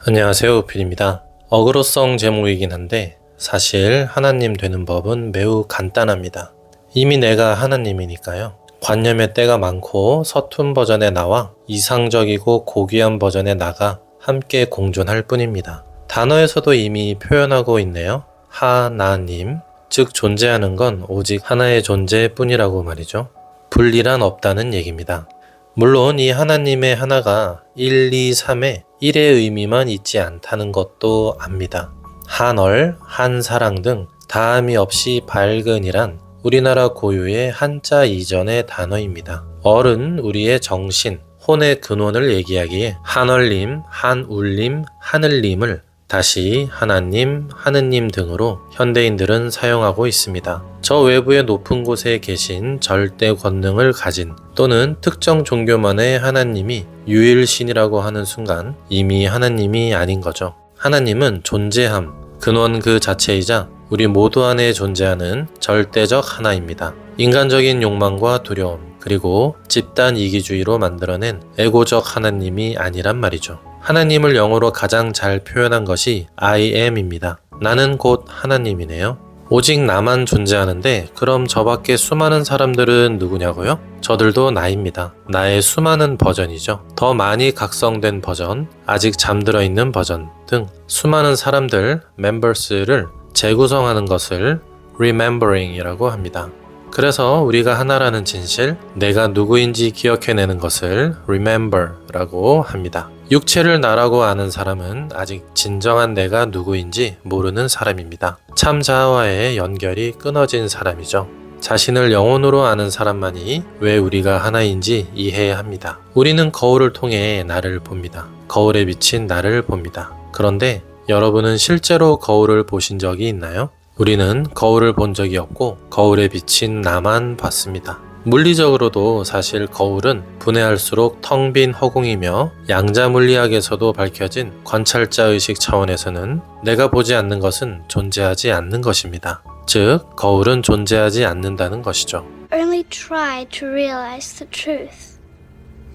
안녕하세요, 우필입니다. 어그로성 제목이긴 한데 사실 하나님 되는 법은 매우 간단합니다. 이미 내가 하나님이니까요. 관념의 때가 많고 서툰 버전에 나와 이상적이고 고귀한 버전에 나가 함께 공존할 뿐입니다. 단어에서도 이미 표현하고 있네요. 하나님, 즉 존재하는 건 오직 하나의 존재뿐이라고 말이죠. 분리란 없다는 얘기입니다. 물론 이 하나님의 하나가 1, 2, 3의 1의 의미만 있지 않다는 것도 압니다. 한얼, 한사랑 등 다함이 없이 밝은이란 우리나라 고유의 한자 이전의 단어입니다. 얼은 우리의 정신, 혼의 근원을 얘기하기에 한얼님, 한울님, 하늘님을 다시 하나님, 하느님 등으로 현대인들은 사용하고 있습니다. 저 외부의 높은 곳에 계신 절대 권능을 가진 또는 특정 종교만의 하나님이 유일신이라고 하는 순간 이미 하나님이 아닌 거죠. 하나님은 존재함, 근원 그 자체이자 우리 모두 안에 존재하는 절대적 하나입니다. 인간적인 욕망과 두려움, 그리고 집단 이기주의로 만들어낸 에고적 하나님이 아니란 말이죠. 하나님을 영어로 가장 잘 표현한 것이 I am입니다. 나는 곧 하나님이네요. 오직 나만 존재하는데 그럼 저밖에 수많은 사람들은 누구냐고요? 저들도 나입니다. 나의 수많은 버전이죠. 더 많이 각성된 버전, 아직 잠들어 있는 버전 등 수많은 사람들, members를 재구성하는 것을 remembering이라고 합니다. 그래서 우리가 하나라는 진실, 내가 누구인지 기억해내는 것을 remember라고 합니다. 육체를 나라고 아는 사람은 아직 진정한 내가 누구인지 모르는 사람입니다. 참 자아와의 연결이 끊어진 사람이죠. 자신을 영혼으로 아는 사람만이 왜 우리가 하나인지 이해해야 합니다. 우리는 거울을 통해 나를 봅니다. 거울에 비친 나를 봅니다. 그런데 여러분은 실제로 거울을 보신 적이 있나요? 우리는 거울을 본 적이 없고 거울에 비친 나만 봤습니다. 물리적으로도 사실 거울은 분해할수록 텅 빈 허공이며 양자물리학에서도 밝혀진 관찰자 의식 차원에서는 내가 보지 않는 것은 존재하지 않는 것입니다. 즉, 거울은 존재하지 않는다는 것이죠. Only try to realize the truth.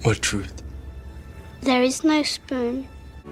What truth? There is no spoon.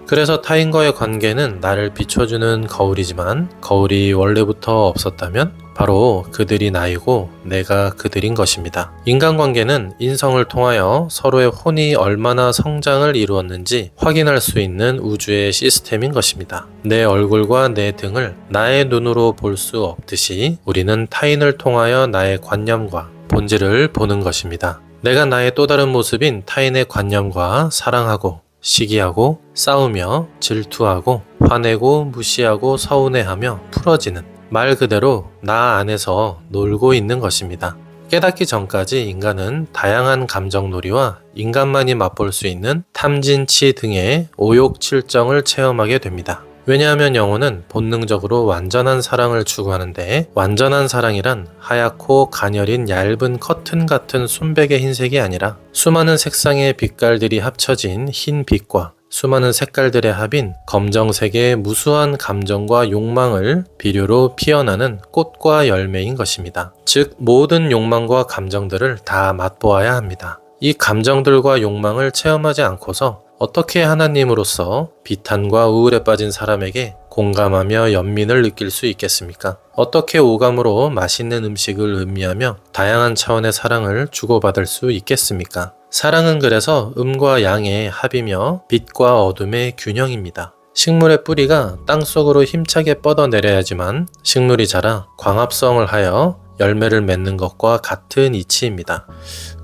그래서 타인과의 관계는 나를 비춰주는 거울이지만 거울이 원래부터 없었다면 바로 그들이 나이고 내가 그들인 것입니다. 인간관계는 인성을 통하여 서로의 혼이 얼마나 성장을 이루었는지 확인할 수 있는 우주의 시스템인 것입니다. 내 얼굴과 내 등을 나의 눈으로 볼 수 없듯이 우리는 타인을 통하여 나의 관념과 본질을 보는 것입니다. 내가 나의 또 다른 모습인 타인의 관념과 사랑하고 시기하고 싸우며 질투하고 화내고 무시하고 서운해하며 풀어지는 말 그대로 나 안에서 놀고 있는 것입니다. 깨닫기 전까지 인간은 다양한 감정놀이와 인간만이 맛볼 수 있는 탐진치 등의 오욕칠정을 체험하게 됩니다. 왜냐하면 영혼은 본능적으로 완전한 사랑을 추구하는데 완전한 사랑이란 하얗고 가녀린 얇은 커튼 같은 순백의 흰색이 아니라 수많은 색상의 빛깔들이 합쳐진 흰 빛과 수많은 색깔들의 합인 검정색의 무수한 감정과 욕망을 비료로 피어나는 꽃과 열매인 것입니다. 즉 모든 욕망과 감정들을 다 맛보아야 합니다. 이 감정들과 욕망을 체험하지 않고서 어떻게 하나님으로서 비탄과 우울에 빠진 사람에게 공감하며 연민을 느낄 수 있겠습니까? 어떻게 오감으로 맛있는 음식을 음미하며 다양한 차원의 사랑을 주고받을 수 있겠습니까? 사랑은 그래서 음과 양의 합이며 빛과 어둠의 균형입니다. 식물의 뿌리가 땅속으로 힘차게 뻗어내려야지만 식물이 자라 광합성을 하여 열매를 맺는 것과 같은 이치입니다.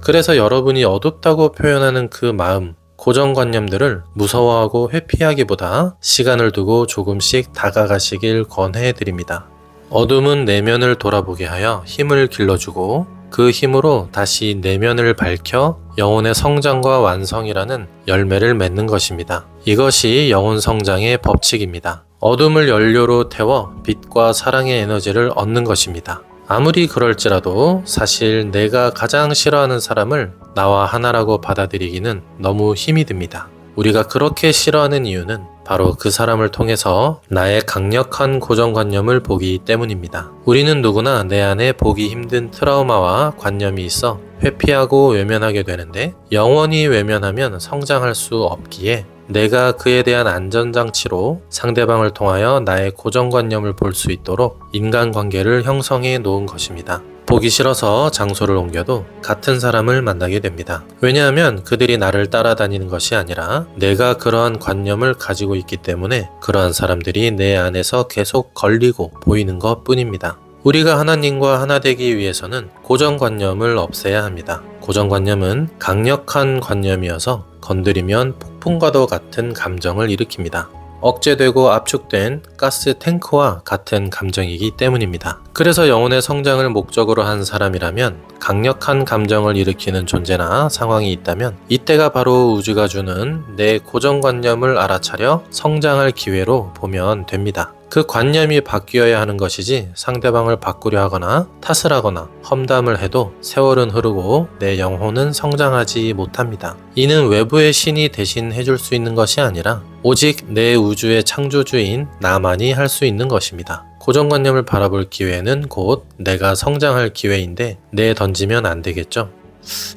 그래서 여러분이 어둡다고 표현하는 그 마음, 고정관념들을 무서워하고 회피하기보다 시간을 두고 조금씩 다가가시길 권해드립니다. 어둠은 내면을 돌아보게 하여 힘을 길러주고 그 힘으로 다시 내면을 밝혀 영혼의 성장과 완성이라는 열매를 맺는 것입니다. 이것이 영혼 성장의 법칙입니다. 어둠을 연료로 태워 빛과 사랑의 에너지를 얻는 것입니다. 아무리 그럴지라도 사실 내가 가장 싫어하는 사람을 나와 하나라고 받아들이기는 너무 힘이 듭니다. 우리가 그렇게 싫어하는 이유는 바로 그 사람을 통해서 나의 강력한 고정관념을 보기 때문입니다. 우리는 누구나 내 안에 보기 힘든 트라우마와 관념이 있어 회피하고 외면하게 되는데 영원히 외면하면 성장할 수 없기에 내가 그에 대한 안전장치로 상대방을 통하여 나의 고정관념을 볼 수 있도록 인간관계를 형성해 놓은 것입니다. 보기 싫어서 장소를 옮겨도 같은 사람을 만나게 됩니다. 왜냐하면 그들이 나를 따라다니는 것이 아니라 내가 그러한 관념을 가지고 있기 때문에 그러한 사람들이 내 안에서 계속 걸리고 보이는 것 뿐입니다. 우리가 하나님과 하나 되기 위해서는 고정관념을 없애야 합니다. 고정관념은 강력한 관념이어서 건드리면 폭풍과도 같은 감정을 일으킵니다. 억제되고 압축된 가스 탱크와 같은 감정이기 때문입니다. 그래서 영혼의 성장을 목적으로 한 사람이라면 강력한 감정을 일으키는 존재나 상황이 있다면 이때가 바로 우주가 주는 내 고정관념을 알아차려 성장할 기회로 보면 됩니다. 그 관념이 바뀌어야 하는 것이지 상대방을 바꾸려 하거나 탓을 하거나 험담을 해도 세월은 흐르고 내 영혼은 성장하지 못합니다. 이는 외부의 신이 대신 해줄 수 있는 것이 아니라 오직 내 우주의 창조주인 나만이 할 수 있는 것입니다. 고정관념을 바라볼 기회는 곧 내가 성장할 기회인데 내던지면 안 되겠죠?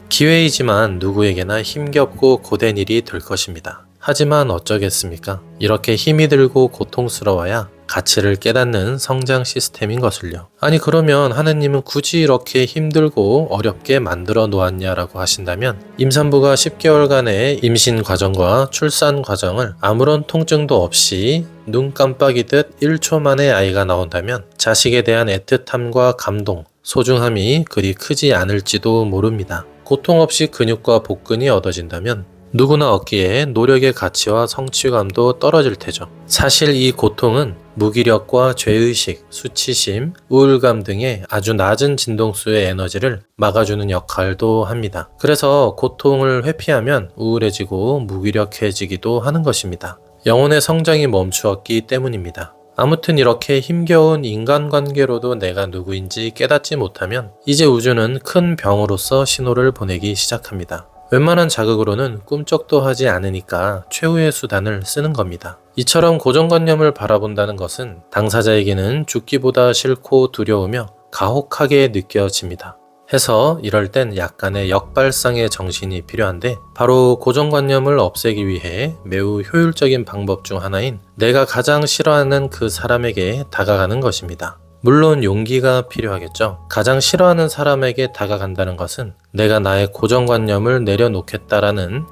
기회이지만 누구에게나 힘겹고 고된 일이 될 것입니다. 하지만 어쩌겠습니까? 이렇게 힘이 들고 고통스러워야 가치를 깨닫는 성장 시스템인 것을요. 아니 그러면 하느님은 굳이 이렇게 힘들고 어렵게 만들어 놓았냐라고 하신다면 임산부가 10개월간의 임신 과정과 출산 과정을 아무런 통증도 없이 눈 깜빡이듯 1초 만에 아이가 나온다면 자식에 대한 애틋함과 감동, 소중함이 그리 크지 않을지도 모릅니다. 고통 없이 근육과 복근이 얻어진다면 누구나 얻기에 노력의 가치와 성취감도 떨어질 테죠. 사실 이 고통은 무기력과 죄의식, 수치심, 우울감 등의 아주 낮은 진동수의 에너지를 막아주는 역할도 합니다. 그래서 고통을 회피하면 우울해지고 무기력해지기도 하는 것입니다. 영혼의 성장이 멈추었기 때문입니다. 아무튼 이렇게 힘겨운 인간관계로도 내가 누구인지 깨닫지 못하면 이제 우주는 큰 병으로서 신호를 보내기 시작합니다. 웬만한 자극으로는 꿈쩍도 하지 않으니까 최후의 수단을 쓰는 겁니다. 이처럼 고정관념을 바라본다는 것은 당사자에게는 죽기보다 싫고 두려우며 가혹하게 느껴집니다. 해서 이럴 땐 약간의 역발상의 정신이 필요한데 바로 고정관념을 없애기 위해 매우 효율적인 방법 중 하나인 내가 가장 싫어하는 그 사람에게 다가가는 것입니다. 물론 용기가 필요하겠죠. 가장 싫어하는 사람에게 다가간다는 것은 내가 나의 고정관념을 내려놓겠다라는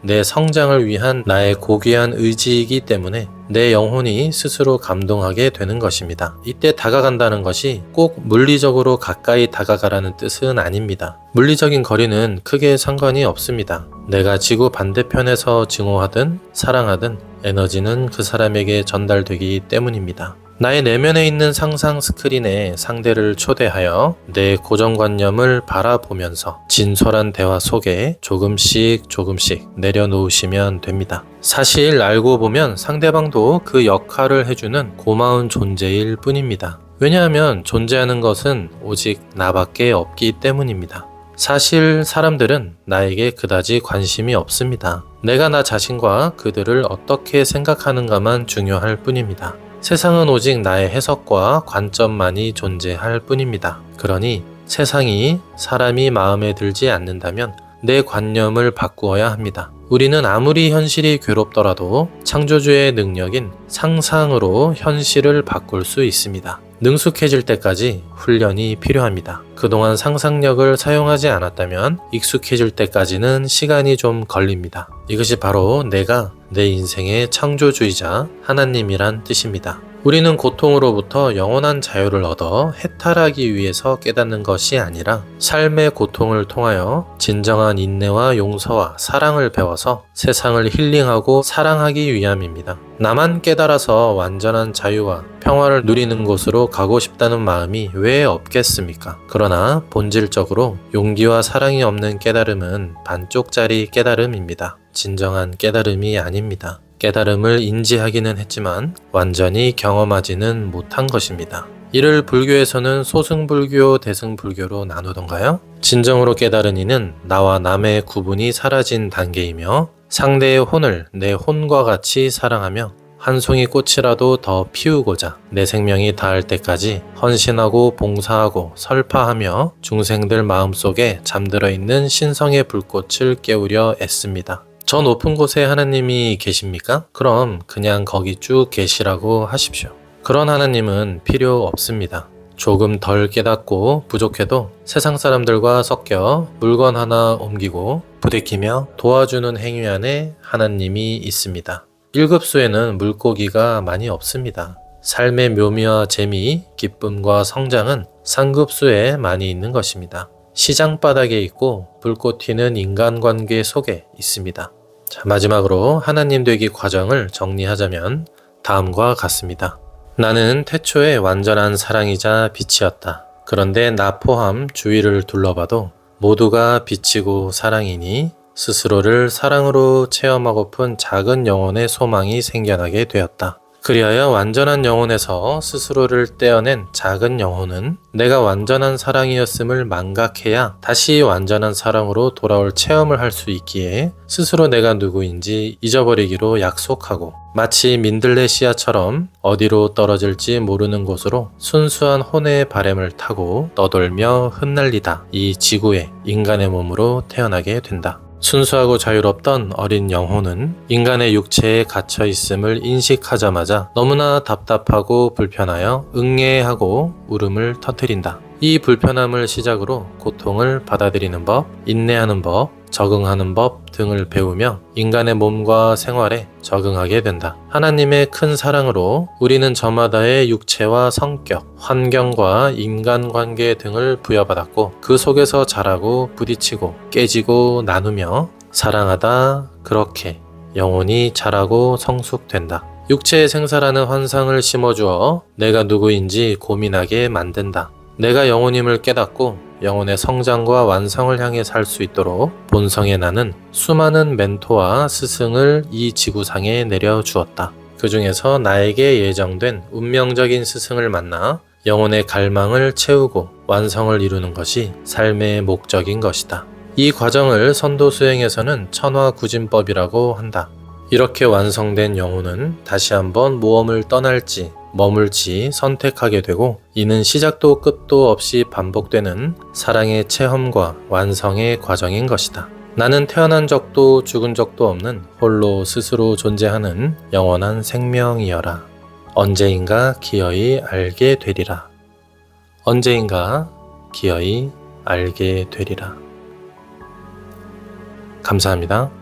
내 성장을 위한 나의 고귀한 의지이기 때문에 내 영혼이 스스로 감동하게 되는 것입니다. 이때 다가간다는 것이 꼭 물리적으로 가까이 다가가라는 뜻은 아닙니다. 물리적인 거리는 크게 상관이 없습니다. 내가 지구 반대편에서 증오하든 사랑하든 에너지는 그 사람에게 전달되기 때문입니다. 나의 내면에 있는 상상 스크린에 상대를 초대하여 내 고정관념을 바라보면서 진솔한 대화 속에 조금씩 내려놓으시면 됩니다. 사실 알고 보면 상대방도 그 역할을 해주는 고마운 존재일 뿐입니다. 왜냐하면 존재하는 것은 오직 나밖에 없기 때문입니다. 사실 사람들은 나에게 그다지 관심이 없습니다. 내가 나 자신과 그들을 어떻게 생각하는가만 중요할 뿐입니다. 세상은 오직 나의 해석과 관점만이 존재할 뿐입니다. 그러니 세상이 사람이 마음에 들지 않는다면 내 관념을 바꾸어야 합니다. 우리는 아무리 현실이 괴롭더라도 창조주의 능력인 상상으로 현실을 바꿀 수 있습니다. 능숙해질 때까지 훈련이 필요합니다. 그동안 상상력을 사용하지 않았다면 익숙해질 때까지는 시간이 좀 걸립니다. 이것이 바로 내가 내 인생의 창조주이자 하나님이란 뜻입니다. 우리는 고통으로부터 영원한 자유를 얻어 해탈하기 위해서 깨닫는 것이 아니라 삶의 고통을 통하여 진정한 인내와 용서와 사랑을 배워서 세상을 힐링하고 사랑하기 위함입니다. 나만 깨달아서 완전한 자유와 평화를 누리는 곳으로 가고 싶다는 마음이 왜 없겠습니까? 그러나 본질적으로 용기와 사랑이 없는 깨달음은 반쪽짜리 깨달음입니다. 진정한 깨달음이 아닙니다. 깨달음을 인지하기는 했지만 완전히 경험하지는 못한 것입니다. 이를 불교에서는 소승불교, 대승불교로 나누던가요? 진정으로 깨달은 이는 나와 남의 구분이 사라진 단계이며 상대의 혼을 내 혼과 같이 사랑하며 한 송이 꽃이라도 더 피우고자 내 생명이 닿을 때까지 헌신하고 봉사하고 설파하며 중생들 마음속에 잠들어 있는 신성의 불꽃을 깨우려 애씁니다. 저 높은 곳에 하나님이 계십니까? 그럼 그냥 거기 쭉 계시라고 하십시오. 그런 하나님은 필요 없습니다. 조금 덜 깨닫고 부족해도 세상 사람들과 섞여 물건 하나 옮기고 부대끼며 도와주는 행위 안에 하나님이 있습니다. 1급수에는 물고기가 많이 없습니다. 삶의 묘미와 재미, 기쁨과 성장은 상급수에 많이 있는 것입니다. 시장 바닥에 있고 불꽃 튀는 인간관계 속에 있습니다. 자, 마지막으로 하나님 되기 과정을 정리하자면 다음과 같습니다. 나는 태초에 완전한 사랑이자 빛이었다. 그런데 나 포함 주위를 둘러봐도 모두가 빛이고 사랑이니 스스로를 사랑으로 체험하고픈 작은 영혼의 소망이 생겨나게 되었다. 그리하여 완전한 영혼에서 스스로를 떼어낸 작은 영혼은 내가 완전한 사랑이었음을 망각해야 다시 완전한 사랑으로 돌아올 체험을 할 수 있기에 스스로 내가 누구인지 잊어버리기로 약속하고 마치 민들레 씨앗처럼 어디로 떨어질지 모르는 곳으로 순수한 혼의 바램을 타고 떠돌며 흩날리다 이 지구에 인간의 몸으로 태어나게 된다. 순수하고 자유롭던 어린 영혼은 인간의 육체에 갇혀 있음을 인식하자마자 너무나 답답하고 불편하여 응애하고 울음을 터뜨린다. 이 불편함을 시작으로 고통을 받아들이는 법, 인내하는 법, 적응하는 법 등을 배우며 인간의 몸과 생활에 적응하게 된다. 하나님의 큰 사랑으로 우리는 저마다의 육체와 성격, 환경과 인간관계 등을 부여받았고 그 속에서 자라고 부딪히고 깨지고 나누며 사랑하다 그렇게 영혼이 자라고 성숙된다. 육체에 생사라는 환상을 심어주어 내가 누구인지 고민하게 만든다. 내가 영혼임을 깨닫고 영혼의 성장과 완성을 향해 살 수 있도록 본성의 나는 수많은 멘토와 스승을 이 지구상에 내려주었다. 그 중에서 나에게 예정된 운명적인 스승을 만나 영혼의 갈망을 채우고 완성을 이루는 것이 삶의 목적인 것이다. 이 과정을 선도 수행에서는 천화구진법이라고 한다. 이렇게 완성된 영혼은 다시 한번 모험을 떠날지 머물지 선택하게 되고 이는 시작도 끝도 없이 반복되는 사랑의 체험과 완성의 과정인 것이다. 나는 태어난 적도 죽은 적도 없는 홀로 스스로 존재하는 영원한 생명이여라. 언제인가 기어이 알게 되리라. 언제인가 기어이 알게 되리라. 감사합니다.